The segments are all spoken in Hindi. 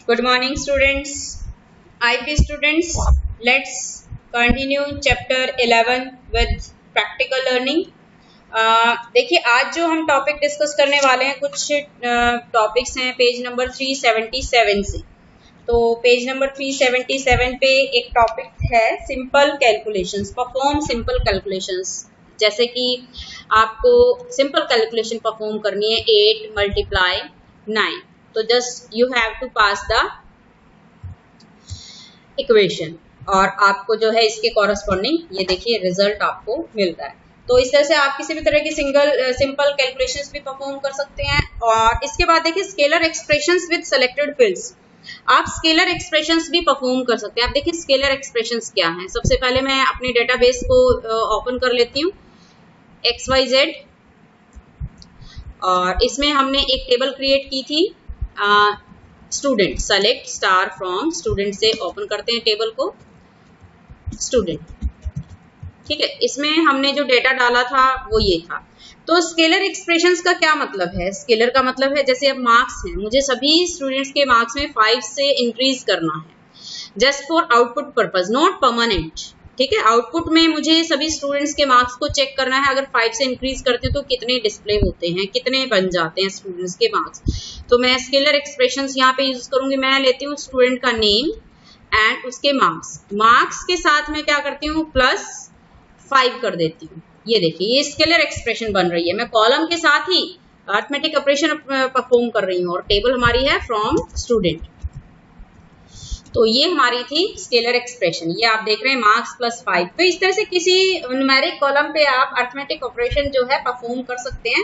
Good morning, students. IP students, let's continue chapter 11 with practical learning. देखिए आज जो हम टॉपिक डिस्कस करने वाले हैं कुछ टॉपिक्स हैं पेज नंबर 377 से। तो पेज नंबर 377 पे एक टॉपिक है simple calculations, perform simple calculations. जैसे कि आपको सिंपल कैलकुलेशन परफॉर्म करनी है 8 मल्टीप्लाई 9, तो just you have to pass the equation और आपको जो है इसके कॉरस्पॉन्डिंग ये देखिए रिजल्ट आपको मिलता है। तो इस तरह से आप किसी भी तरह की सिंपल कैलकुलेशंस भी परफॉर्म कर सकते हैं। और इसके बाद देखिए scalar expressions with selected fields, आप स्केलर एक्सप्रेशंस भी परफॉर्म कर सकते हैं। आप देखिए स्केलर एक्सप्रेशंस क्या हैं। सबसे पहले मैं अपने डेटाबेस को ओपन कर लेती हूँ XYZ, और इसमें हमने एक टेबल क्रिएट की थी student. Select star from student से ओपन करते हैं टेबल को, स्टूडेंट। ठीक है, इसमें हमने जो डेटा डाला था वो ये था। तो स्केलर एक्सप्रेशंस का क्या मतलब है? स्केलर का मतलब है जैसे अब मार्क्स हैं, मुझे सभी स्टूडेंट्स के मार्क्स में 5 से इंक्रीज करना है just for output purpose, not permanent. ठीक है, आउटपुट में मुझे सभी स्टूडेंट्स के मार्क्स को चेक करना है। अगर 5 से इंक्रीज करते हैं तो कितने डिस्प्ले होते हैं, कितने बन जाते हैं स्टूडेंट्स के मार्क्स। तो मैं स्केलर एक्सप्रेशंस यहाँ पे यूज करूंगी। मैं लेती हूँ स्टूडेंट का नेम एंड उसके मार्क्स, मार्क्स के साथ मैं क्या करती हूँ +5 कर देती हूँ। ये देखिए ये स्केलर एक्सप्रेशन बन रही है। मैं कॉलम के साथ ही अरिथमेटिक ऑपरेशन परफॉर्म कर रही हूँ और टेबल हमारी है फ्रॉम स्टूडेंट। तो ये हमारी थी स्केलर एक्सप्रेशन। ये आप देख रहे हैं मार्क्स +5। तो इस तरह से किसी न्यूमेरिक कॉलम पे आप अरिथमेटिक ऑपरेशन जो है परफॉर्म कर सकते हैं।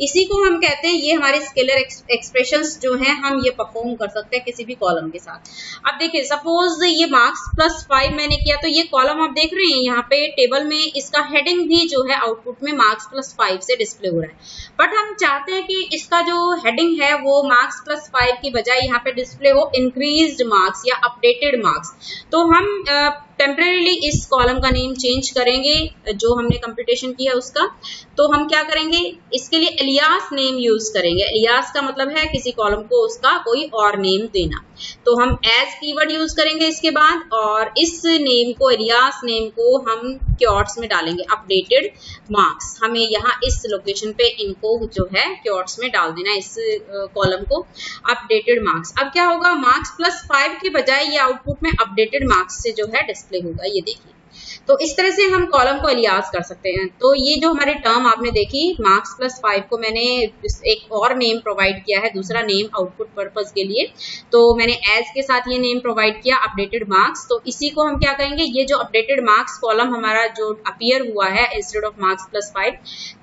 इसी को हम कहते हैं, ये हमारे स्केलर एक्सप्रेशंस जो हैं हम ये परफॉर्म कर सकते हैं किसी भी कॉलम के साथ। अब देखिए सपोज ये मार्क्स +5 मैंने किया, तो ये कॉलम आप देख रहे हैं यहाँ पे टेबल में इसका हेडिंग भी जो है आउटपुट में मार्क्स +5 से डिस्प्ले हो रहा है। बट हम चाहते हैं कि इसका जो हेडिंग है वो मार्क्स +5 की बजाय यहाँ पे डिस्प्ले हो इंक्रीज्ड मार्क्स या अपडेटेड मार्क्स। तो हम टेम्परेरीली इस कॉलम का नेम चेंज करेंगे जो हमने कंप्यूटेशन किया उसका। तो हम क्या करेंगे, इसके लिए एलियास नेम यूज करेंगे। एलियास का मतलब है किसी कॉलम को उसका कोई और नेम देना। तो हम एज कीवर्ड यूज करेंगे इसके बाद, और इस नेम को, एलियास नेम को हम क्योट्स में डालेंगे, अपडेटेड मार्क्स। हमें यहाँ इस लोकेशन पे इनको जो है क्योट्स में डाल देना, इस कॉलम को अपडेटेड मार्क्स। अब क्या होगा, मार्क्स +5 की बजाय ये आउटपुट में अपडेटेड मार्क्स से जो है डिस्प्ले होगा। ये देखिए, तो इस तरह से हम कॉलम को एलियास कर सकते हैं। तो ये जो हमारी टर्म आपने देखी मार्क्स +5 को मैंने एक और नेम प्रोवाइड किया है, दूसरा नेम आउटपुट पर्पस के लिए। तो मैंने एज के साथ ये नेम प्रोवाइड किया अपडेटेड मार्क्स। तो इसी को हम क्या करेंगे, ये जो अपडेटेड मार्क्स कॉलम हमारा जो अपीयर हुआ है इंस्टेड ऑफ मार्क्स +5,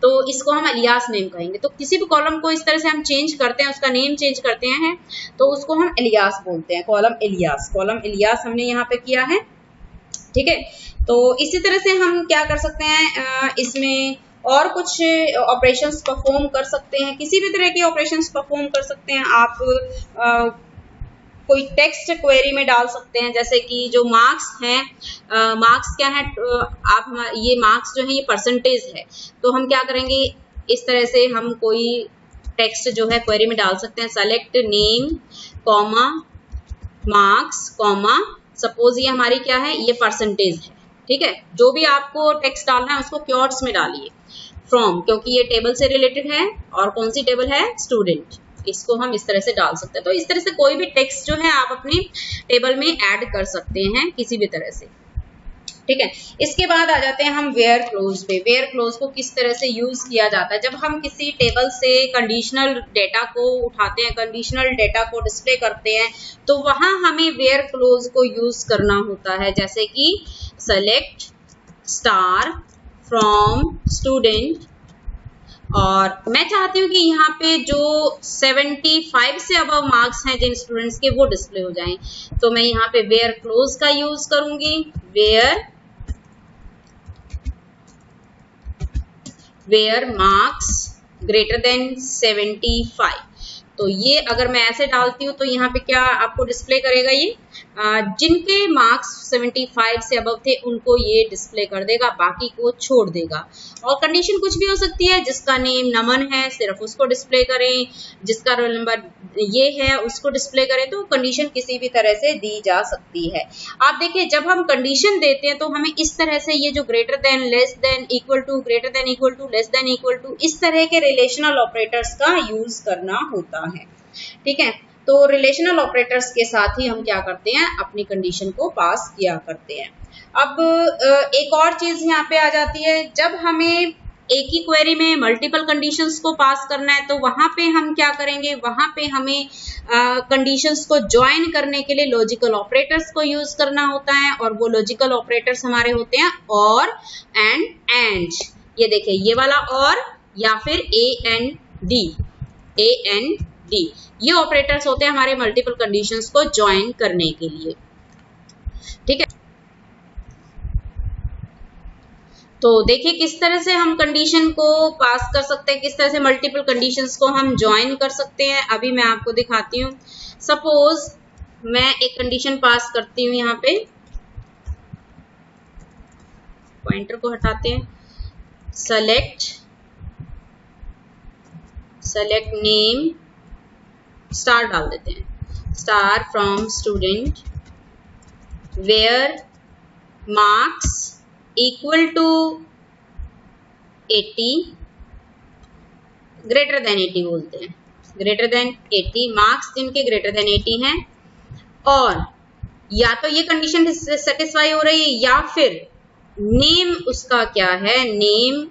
तो इसको हम एलियास नेम कहेंगे। तो किसी भी कॉलम को इस तरह से हम चेंज करते हैं, उसका नेम चेंज करते हैं, तो उसको हम एलियास बोलते हैं। कॉलम एलियास हमने यहाँ पे किया है। ठीक है, तो इसी तरह से हम क्या कर सकते हैं, इसमें और कुछ ऑपरेशंस परफॉर्म कर सकते हैं, किसी भी तरह के ऑपरेशंस परफॉर्म कर सकते हैं। आप कोई टेक्स्ट क्वेरी में डाल सकते हैं, जैसे कि जो मार्क्स हैं, मार्क्स क्या है, आप ये मार्क्स जो है ये परसेंटेज है। तो हम क्या करेंगे, इस तरह से हम कोई टेक्स्ट जो है क्वेरी में डाल सकते हैं। Select name comma marks comma, suppose ये हमारी क्या है, ये परसेंटेज है। ठीक है, जो भी आपको टेक्स्ट डालना है उसको क्योट्स में डालिए फ्रॉम, क्योंकि ये टेबल से रिलेटेड है। और कौन सी टेबल है, स्टूडेंट। इसको हम इस तरह से डाल सकते हैं। तो इस तरह से कोई भी टेक्स्ट जो है आप अपनी टेबल में ऐड कर सकते हैं किसी भी तरह से। ठीक है, इसके बाद आ जाते हैं हम वेयर क्लोज पे। वेयर क्लोज को किस तरह से यूज किया जाता है, जब हम किसी टेबल से कंडीशनल डेटा को उठाते हैं, कंडीशनल डेटा को डिस्प्ले करते हैं, तो वहां हमें वेयर क्लोज को यूज करना होता है। जैसे कि सेलेक्ट स्टार फ्रॉम स्टूडेंट, और मैं चाहती हूँ कि यहाँ पे जो 75 से अबव मार्क्स हैं जिन स्टूडेंट्स के, वो डिस्प्ले हो जाएं। तो मैं यहाँ पे वेयर क्लोज का यूज करूंगी। Where marks greater than 75। तो ये अगर मैं ऐसे डालती हूँ तो यहाँ पे क्या आपको डिस्प्ले करेगा, ये जिनके मार्क्स 75 से अबव थे उनको ये डिस्प्ले कर देगा, बाकी को छोड़ देगा। और कंडीशन कुछ भी हो सकती है, जिसका नेम नमन है सिर्फ उसको डिस्प्ले करें, जिसका रोल नंबर ये है उसको डिस्प्ले करें, तो कंडीशन किसी भी तरह से दी जा सकती है। आप देखिए जब हम कंडीशन देते हैं तो हमें इस तरह से ये जो greater than, less than, equal to, greater than equal to, less than equal to, इस तरह के रिलेशनल ऑपरेटर्स का यूज करना होता है। ठीक है, तो रिलेशनल ऑपरेटर्स के साथ ही हम क्या करते हैं, अपनी कंडीशन को पास किया करते हैं। अब एक और चीज यहाँ पे आ जाती है, जब हमें एक ही क्वेरी में मल्टीपल कंडीशंस को पास करना है तो वहां पे हम क्या करेंगे, वहां पे हमें कंडीशंस को ज्वाइन करने के लिए लॉजिकल ऑपरेटर्स को यूज करना होता है, और वो लॉजिकल ऑपरेटर्स हमारे होते हैं और, एंड। ये देखिए ये वाला और, या फिर एंड डी, ये ऑपरेटर्स होते हैं हमारे मल्टीपल कंडीशंस को ज्वाइन करने के लिए। ठीक है, तो देखिए किस तरह से हम कंडीशन को पास कर सकते हैं, किस तरह से मल्टीपल कंडीशंस को हम ज्वाइन कर सकते हैं। अभी मैं आपको दिखाती हूँ। सपोज मैं एक कंडीशन पास करती हूँ, यहाँ पे पॉइंटर को हटाते हैं, सेलेक्ट नेम स्टार डाल देते हैं, star from student where marks equal to 80, greater than 80 बोलते हैं, ग्रेटर देन 80, मार्क्स जिनके ग्रेटर देन 80 हैं, और या तो ये कंडीशन सेटिस्फाई हो रही है या फिर नेम उसका क्या है, नेम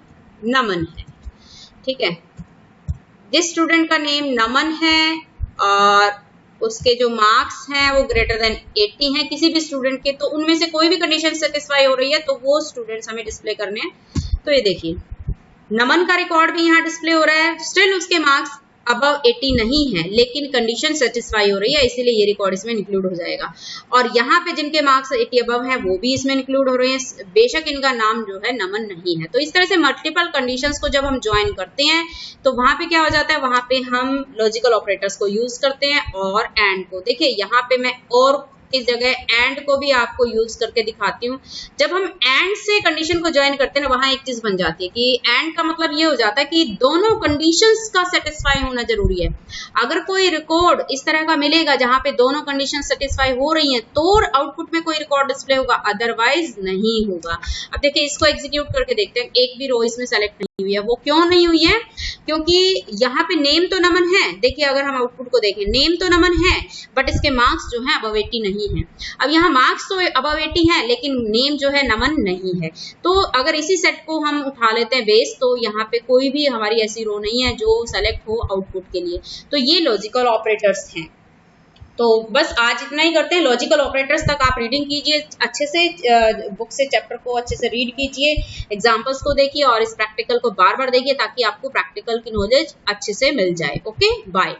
नमन है। ठीक है, जिस स्टूडेंट का नेम नमन है और उसके जो मार्क्स हैं वो ग्रेटर देन 80 हैं किसी भी स्टूडेंट के, तो उनमें से कोई भी कंडीशन सेटिस्फाई हो रही है तो वो स्टूडेंट्स हमें डिस्प्ले करने हैं। तो ये देखिए नमन का रिकॉर्ड भी यहाँ डिस्प्ले हो रहा है, स्टिल उसके मार्क्स अबव 80 नहीं है, लेकिन कंडीशन सेटिस्फाई हो रही है, इसीलिए ये रिकॉर्ड इसमें इंक्लूड हो जाएगा। और यहाँ पे जिनके मार्क्स 80 अबव है वो भी इसमें इंक्लूड हो रहे हैं, बेशक इनका नाम जो है नमन नहीं है। तो इस तरह से मल्टीपल कंडीशंस को जब हम ज्वाइन करते हैं तो वहां पे क्या हो जाता है, वहां पे हम लॉजिकल ऑपरेटर्स को यूज करते हैं और एंड को। देखिए यहाँ पे मैं और की जगह एंड को भी आपको यूज करके दिखाती हूँ। जब हम एंड से कंडीशन को ज्वाइन करते हैं ना, वहां एक चीज बन जाती है कि एंड का मतलब ये हो जाता है कि दोनों कंडीशंस का सेटिस्फाई होना जरूरी है। अगर कोई रिकॉर्ड इस तरह का मिलेगा जहां पे दोनों कंडीशन सेटिस्फाई हो रही हैं तो आउटपुट में कोई रिकॉर्ड डिस्प्ले होगा, अदरवाइज नहीं होगा। अब देखिए इसको एग्जीक्यूट करके देखते हैं, एक भी रो इसमें सेलेक्ट नहीं हुई है। वो क्यों नहीं हुई है, क्योंकि यहाँ पे नेम तो नमन है। देखिए अगर हम आउटपुट को देखें, नेम तो नमन है बट इसके मार्क्स जो है अबव 80 नहीं है। अब यहाँ मार्क्स तो अबव 80 है लेकिन नेम जो है नमन नहीं है। तो अगर इसी सेट को हम उठा लेते हैं बेस, तो यहाँ पे कोई भी हमारी ऐसी रो नहीं है जो सेलेक्ट हो आउटपुट के लिए। तो ये लॉजिकल ऑपरेटर्स हैं। तो बस आज इतना ही करते हैं। लॉजिकल ऑपरेटर्स तक आप रीडिंग कीजिए अच्छे से, बुक से चैप्टर को अच्छे से रीड कीजिए, एग्जाम्पल्स को देखिए और इस प्रैक्टिकल को बार बार देखिए ताकि आपको प्रैक्टिकल की नॉलेज अच्छे से मिल जाए। Okay, bye.